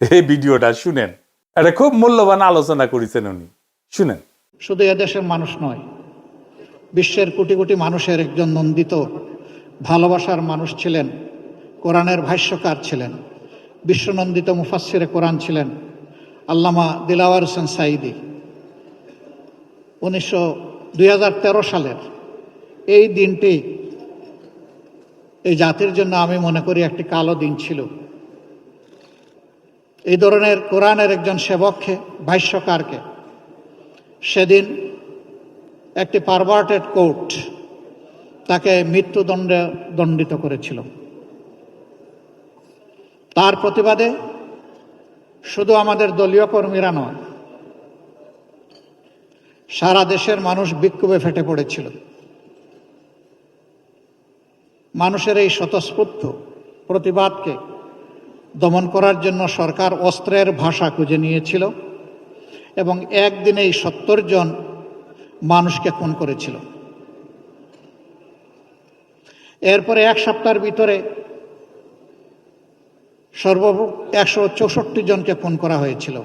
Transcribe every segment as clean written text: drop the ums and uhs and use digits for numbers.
এই ভিডিওটা শুনেন, এটা খুব মূল্যবান আলোচনা করেছেন উনি, শুনেন। শুধু এদেশের মানুষ নয়, বিশ্বের কোটি কোটি মানুষের একজন নন্দিত ভালোবাসার মানুষ ছিলেন, কোরআনের ভাষ্যকার ছিলেন, বিশ্বনন্দিত মুফাসসিরে কোরআন ছিলেন আল্লামা দিলাওয়ার হোসেন সাঈদী। 2013 সালের এই দিনটি এই জাতির জন্য আমি মনে করি একটি কালো দিন ছিল। এই ধরনের কোরআনের একজন সেবককে, ভাষ্যকারকে সেদিন একটি পারভার্টেড কোর্ট তাকে মৃত্যুদণ্ডে দণ্ডিত করেছিল। তার প্রতিবাদে শুধু আমাদের দলীয় কর্মীরা নয়, সারা দেশের মানুষ বিক্ষোভে ফেটে পড়েছিল। মানুষের এই স্বতঃস্ফূর্ত প্রতিবাদকে দমন করার জন্য সরকার অস্ত্রের ভাষা খুঁজে নিয়েছিল এবং একদিনেই 70 জন মানুষকে খুন করেছিল। এরপরে এক সপ্তাহের ভিতরে সর্বমোট 164 জনকে খুন করা হয়েছিল।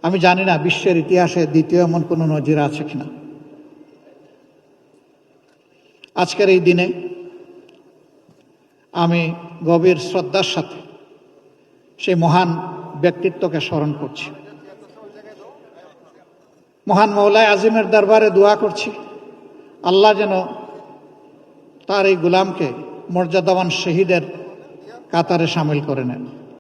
আমি জানি না বিশ্বের ইতিহাসে দ্বিতীয় এমন কোনো নজির আছে কিনা। আজকের এই দিনে আমি গভীর শ্রদ্ধার সাথে সেই মহান ব্যক্তিত্বকে স্মরণ করছি। মহান মওলায়ে আজিমের দরবারে দোয়া করছি, আল্লাহ যেন তার এই গোলামকে মর্যাদাবান শহীদের কাতারে সামিল করে নেন।